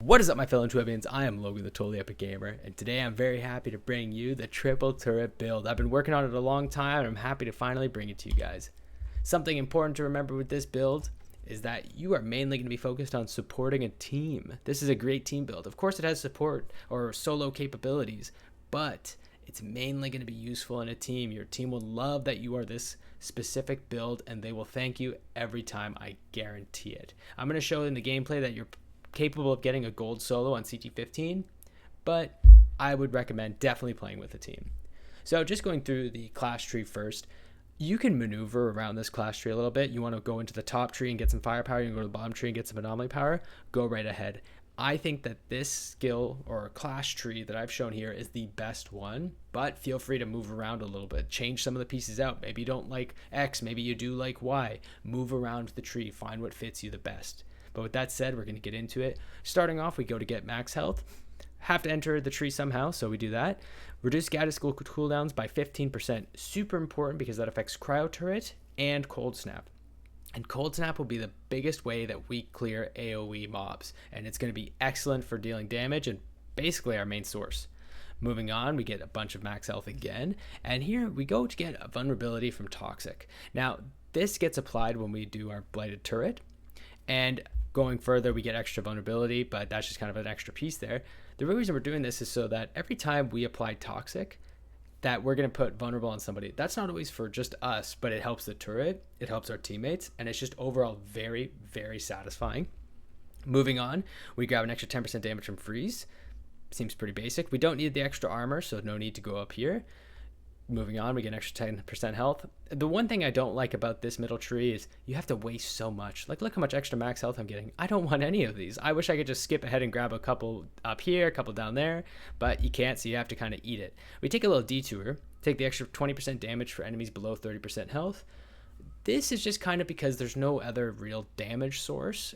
What is up, my fellow Twibians? I am Logan, the Totally Epic Gamer, and today I'm very happy to bring you the triple turret build. I've been working on it a long time, and I'm happy to finally bring it to you guys. Something important to remember with this build is that you are mainly going to be focused on supporting a team. This is a great team build. Of course, it has support or solo capabilities, but it's mainly going to be useful in a team. Your team will love that you are this specific build, and they will thank you every time. I guarantee it. I'm going to show in the gameplay that you're capable of getting a gold solo on CT15, but I would recommend definitely playing with a team. So just going through the class tree first, you can maneuver around this class tree a little bit. You want to go into the top tree and get some firepower, you can go to the bottom tree and get some anomaly power, go right ahead. I think that this skill or class tree that I've shown here is the best one, but feel free to move around a little bit. Change some of the pieces out. Maybe you don't like X, maybe you do like Y. Move around the tree, find what fits you the best. But with that said, we're going to get into it. Starting off, we go to get max health. Have to enter the tree somehow, so we do that. Reduce gadget skill cooldowns by 15%. Super important because that affects cryo turret and cold snap. And cold snap will be the biggest way that we clear AoE mobs. And it's going to be excellent for dealing damage and basically our main source. Moving on, we get a bunch of max health again. And here we go to get a vulnerability from toxic. Now, this gets applied when we do our blighted turret. And going further, we get extra vulnerability, but that's just kind of an extra piece there. The real reason we're doing this is so that every time we apply toxic, that we're going to put vulnerable on somebody. That's not always for just us, but it helps the turret, it helps our teammates, and it's just overall very, very satisfying. Moving on, we grab an extra 10% damage from freeze. Seems pretty basic. We don't need the extra armor, so no need to go up here. Moving on, we get an extra 10% health. The one thing I don't like about this middle tree is you have to waste so much. Like, look how much extra max health I'm getting. I don't want any of these. I wish I could just skip ahead and grab a couple up here, a couple down there, but you can't, so you have to kind of eat it. We take a little detour, take the extra 20% damage for enemies below 30% health. This is just kind of because there's no other real damage source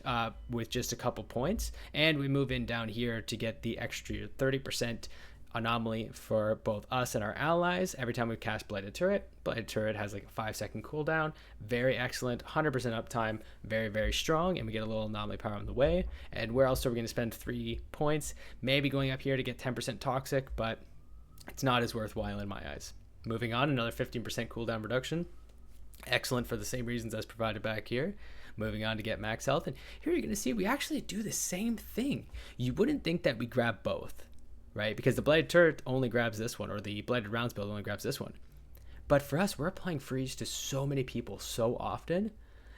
with just a couple points, and we move in down here to get the extra 30% anomaly for both us and our allies every time we cast blighted turret. Blighted turret has like a 5-second cooldown, very excellent, 100% uptime, very, very strong, and we get a little anomaly power on the way. And where else are we going to spend 3 points? Maybe going up here to get 10% toxic, but it's not as worthwhile in my eyes. Moving on, another 15% cooldown reduction, excellent for the same reasons as provided back here. Moving on to get max health, and here you're going to see we actually do the same thing. You wouldn't think that we grab both, right? Because the blighted turret only grabs this one, or the blighted rounds build only grabs this one. But for us, we're applying freeze to so many people so often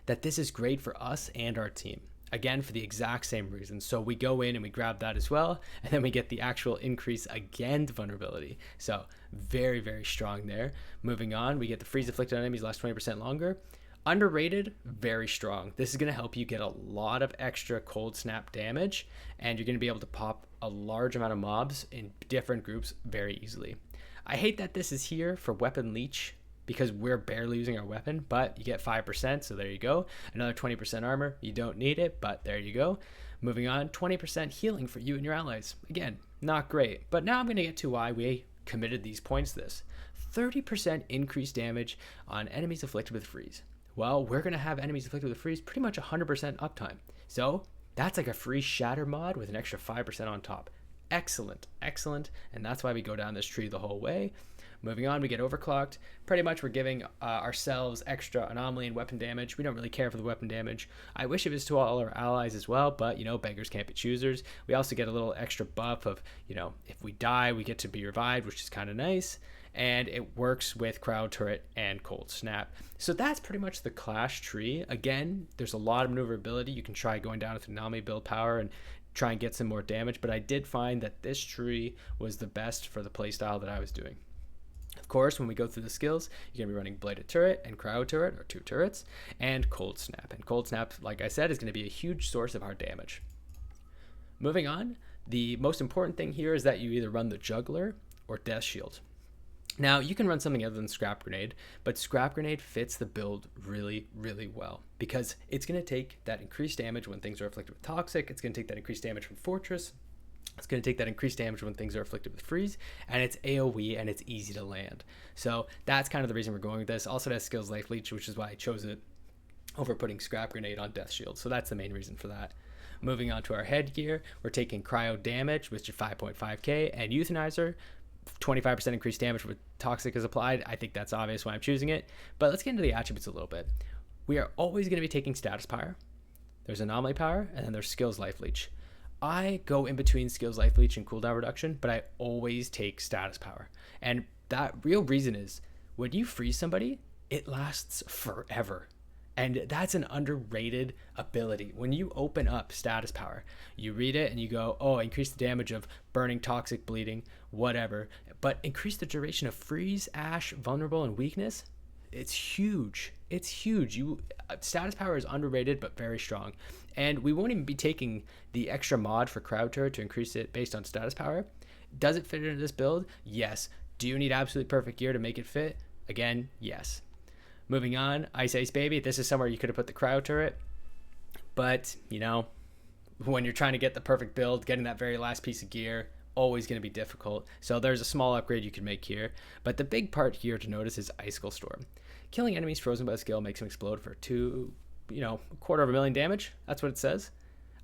that this is great for us and our team. Again, for the exact same reason. So we go in and we grab that as well, and then we get the actual increase again to vulnerability. So very, very strong there. Moving on, we get the freeze afflicted enemies last 20% longer. Underrated, very strong. This is going to help you get a lot of extra cold snap damage, and you're going to be able to pop a large amount of mobs in different groups very easily. I hate that this is here for weapon leech because we're barely using our weapon, but you get 5%, so there you go. Another 20% armor, you don't need it, but there you go. Moving on, 20% healing for you and your allies. Again, not great, but now I'm going to get to why we committed these points to this. 30% increased damage on enemies afflicted with freeze. Well, we're going to have enemies afflicted with freeze pretty much 100% uptime. So that's like a free shatter mod with an extra 5% on top. Excellent, excellent. And that's why we go down this tree the whole way. Moving on, we get overclocked. Pretty much we're giving ourselves extra anomaly and weapon damage. We don't really care for the weapon damage. I wish it was to all our allies as well, but, you know, beggars can't be choosers. We also get a little extra buff of, you know, if we die, we get to be revived, which is kind of nice. And it works with crowd turret and cold snap. So that's pretty much the clash tree. Again, there's a lot of maneuverability. You can try going down with anomaly build power and try and get some more damage, but I did find that this tree was the best for the playstyle that I was doing. Of course, when we go through the skills, you're going to be running blighted turret and crowd turret, or 2 turrets, and cold snap. And cold snap, like I said, is going to be a huge source of our damage. Moving on, the most important thing here is that you either run the juggler or death shield. Now, you can run something other than Scrap Grenade, but Scrap Grenade fits the build really, really well because it's going to take that increased damage when things are afflicted with Toxic. It's going to take that increased damage from Fortress. It's going to take that increased damage when things are afflicted with Freeze, and it's AoE and it's easy to land. So that's kind of the reason we're going with this. Also, it has Skills Life Leech, which is why I chose it over putting Scrap Grenade on Death Shield. So that's the main reason for that. Moving on to our headgear, we're taking cryo damage, which is 5.5k, and euthanizer, 25% increased damage with toxic is applied. I think that's obvious why I'm choosing it. But let's get into the attributes a little bit. We are always going to be taking status power. There's anomaly power, and then there's skills life leech. I go in between skills life leech and cooldown reduction, but I always take status power. And that real reason is when you freeze somebody, it lasts forever. And that's an underrated ability. When you open up status power, you read it and you go, oh, increase the damage of burning, toxic, bleeding, whatever. But increase the duration of freeze, ash, vulnerable, and weakness. It's huge. It's huge. Status power is underrated but very strong. And we won't even be taking the extra mod for crowd turret to increase it based on status power. Does it fit into this build? Yes. Do you need absolutely perfect gear to make it fit? Again, yes. Moving on, Ice Baby. This is somewhere you could have put the crowd turret. But, you know, when you're trying to get the perfect build, getting that very last piece of gear, always going to be difficult. So there's a small upgrade you can make here. But the big part here to notice is Icicle Storm. Killing enemies frozen by the skill makes them explode for a quarter of a million damage. That's what it says.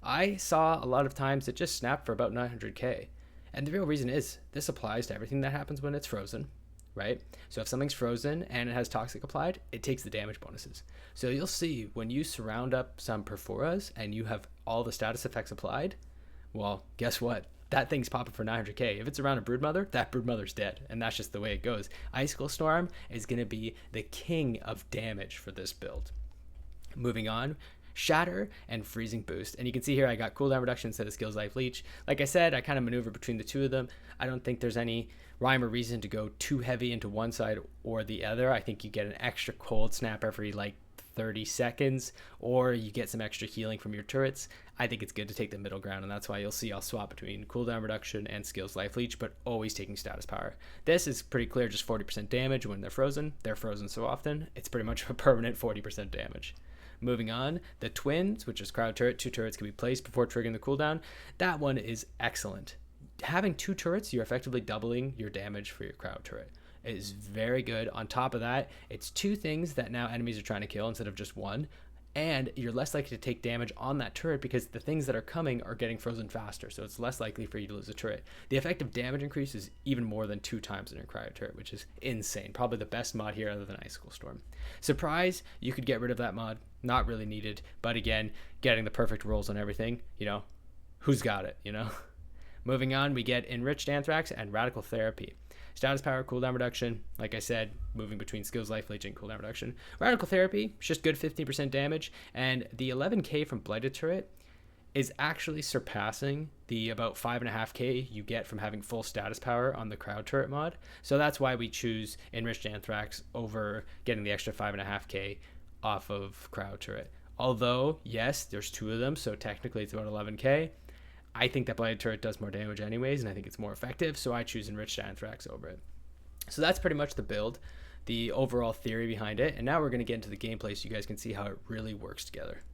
I saw a lot of times it just snapped for about 900k. And the real reason is this applies to everything that happens when it's frozen. Right? So if something's frozen and it has toxic applied, it takes the damage bonuses. So you'll see when you surround up some Perforas and you have all the status effects applied, well, guess what? That thing's popping for 900k. If it's around a Broodmother, that Broodmother's dead. And that's just the way it goes. Icicle Storm is going to be the king of damage for this build. Moving on, Shatter and Freezing Boost. And you can see here I got cooldown reduction instead of skills life leech. Like I said, I kind of maneuver between the two of them. I don't think there's any rhyme or reason to go too heavy into one side or the other. I think you get an extra cold snap every like 30 seconds, or you get some extra healing from your turrets. I think it's good to take the middle ground, and that's why you'll see I'll swap between cooldown reduction and skills life leech, but always taking status power. This is pretty clear, just 40% damage when they're frozen. They're frozen so often, it's pretty much a permanent 40% damage. Moving on, the twins, which is crowd turret. 2 turrets can be placed before triggering the cooldown. That one is excellent. Having 2 turrets, you're effectively doubling your damage for your crowd turret. It is very good. On top of that, it's 2 things that now enemies are trying to kill instead of just 1. And you're less likely to take damage on that turret because the things that are coming are getting frozen faster. So it's less likely for you to lose a turret. The effective damage increase is even more than 2 times in your cryo turret, which is insane. Probably the best mod here other than Icicle Storm. Surprise, you could get rid of that mod. Not really needed. But again, getting the perfect rolls on everything, who's got it, Moving on, we get Enriched Anthrax and Radical Therapy. Status power, cooldown reduction. Like I said, moving between skills, life leech, and cooldown reduction. Radical Therapy, it's just good 15% damage. And the 11k from Blighted Turret is actually surpassing the about 5.5k you get from having full status power on the Crowd Turret mod. So that's why we choose Enriched Anthrax over getting the extra 5.5k off of Crowd Turret. Although, yes, there's 2 of them, so technically it's about 11k. I think that Blighted Turret does more damage anyways, and I think it's more effective, so I choose Enriched Anthrax over it. So that's pretty much the build, the overall theory behind it, and now we're going to get into the gameplay so you guys can see how it really works together.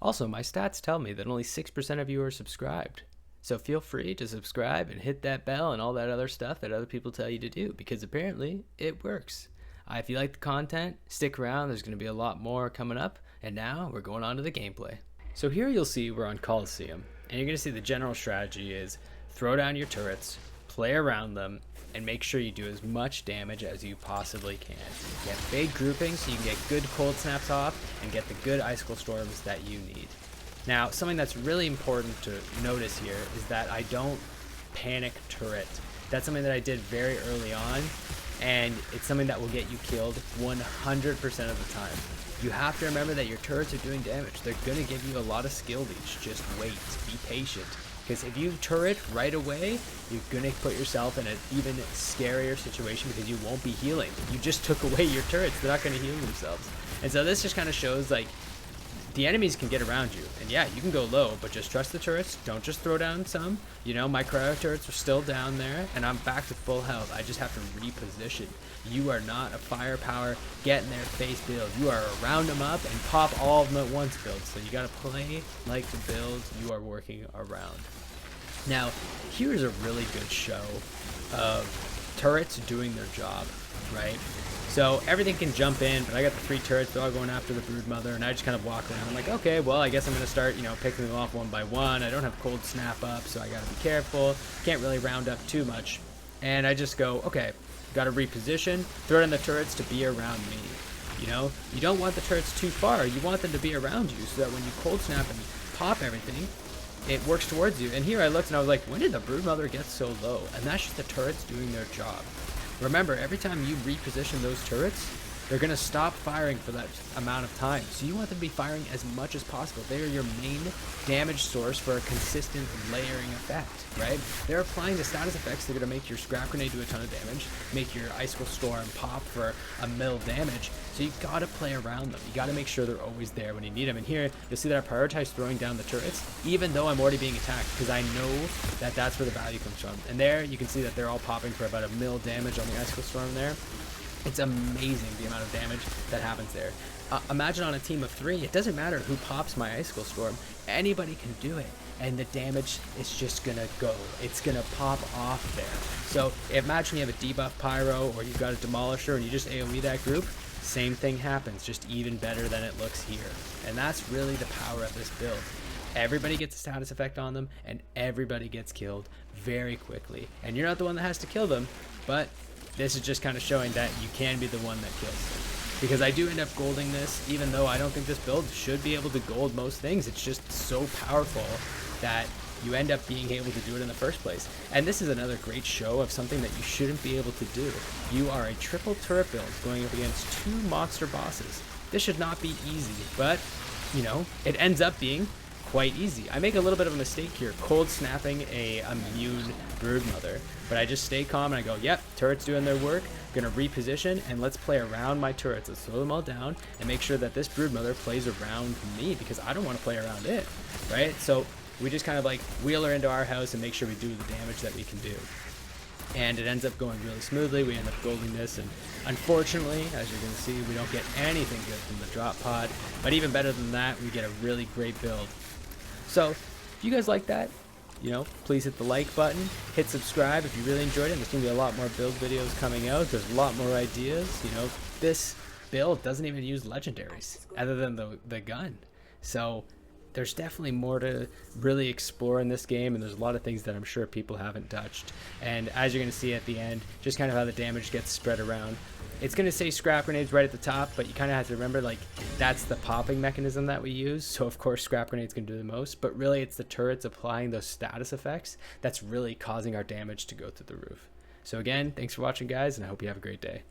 Also, my stats tell me that only 6% of you are subscribed, so feel free to subscribe and hit that bell and all that other stuff that other people tell you to do, because apparently it works. If you like the content, stick around, there's going to be a lot more coming up, and now we're going on to the gameplay. So here you'll see we're on Coliseum. And you're going to see the general strategy is throw down your turrets, play around them, and make sure you do as much damage as you possibly can. Get big groupings so you can get good cold snaps off and get the good icicle storms that you need. Now, something that's really important to notice here is that I don't panic turret. That's something that I did very early on, and it's something that will get you killed 100% of the time. You have to remember that your turrets are doing damage. They're going to give you a lot of skill leech. Just wait. Be patient. Because if you turret right away, you're going to put yourself in an even scarier situation because you won't be healing. You just took away your turrets. They're not going to heal themselves. And so this just kind of shows, like, the enemies can get around you. And yeah, you can go low, but just trust the turrets. Don't just throw down some. My cryo turrets are still down there, and I'm back to full health. I just have to reposition. You are not a firepower, get in their face build. You are a round them up and pop all of them at once build. So you got to play like the build you are working around. Now, here's a really good show of turrets doing their job, right? So everything can jump in, but I got the 3 turrets, they're all going after the brood mother, and I just kind of walk around. I'm like, okay, well, I guess I'm going to start, picking them off one by one. I don't have cold snap up, so I got to be careful. Can't really round up too much. And I just go, okay, got to reposition, throw in the turrets to be around me. You don't want the turrets too far. You want them to be around you so that when you cold snap and pop everything, it works towards you. And here I looked and I was like, when did the broodmother get so low? And that's just the turrets doing their job. Remember, every time you reposition those turrets, they're going to stop firing for that amount of time. So you want them to be firing as much as possible. They are your main damage source for a consistent layering effect, right? They're applying the status effects that are going to make your scrap grenade do a ton of damage, make your icicle storm pop for a mil damage. So you got to play around them. You got to make sure they're always there when you need them. And here, you'll see that I prioritize throwing down the turrets, even though I'm already being attacked, because I know that that's where the value comes from. And there, you can see that they're all popping for about a mil damage on the icicle storm there. It's amazing the amount of damage that happens there. Imagine on a team of 3, it doesn't matter who pops my icicle storm. Anybody can do it, and the damage is just gonna go. It's gonna pop off there. So imagine you have a debuff pyro, or you've got a demolisher, and you just AoE that group. Same thing happens, just even better than it looks here. And that's really the power of this build. Everybody gets a status effect on them, and everybody gets killed very quickly. And you're not the one that has to kill them, but this is just kind of showing that you can be the one that kills them. Because I do end up golding this, even though I don't think this build should be able to gold most things. It's just so powerful that you end up being able to do it in the first place. And this is another great show of something that you shouldn't be able to do. You are a triple turret build going up against 2 monster bosses. This should not be easy, but, it ends up being quite easy. I make a little bit of a mistake here, cold snapping a immune brood mother, but I just stay calm and I go, yep, turrets doing their work, gonna reposition, and let's play around my turrets. Let's slow them all down and make sure that this brood mother plays around me, because I don't want to play around it, right? So we just kind of like wheel her into our house and make sure we do the damage that we can do. And it ends up going really smoothly. We end up golding this, and unfortunately, as you're going to see, we don't get anything good from the drop pod, but even better than that, we get a really great build. So if you guys like that, please hit the like button, hit subscribe if you really enjoyed it. There's going to be a lot more build videos coming out. There's a lot more ideas. This build doesn't even use legendaries other than the gun. So there's definitely more to really explore in this game, and there's a lot of things that I'm sure people haven't touched. And as you're going to see at the end, just kind of how the damage gets spread around. It's going to say scrap grenades right at the top, but you kind of have to remember, that's the popping mechanism that we use. So of course scrap grenades can do the most, but really it's the turrets applying those status effects that's really causing our damage to go through the roof. So again, thanks for watching, guys, and I hope you have a great day.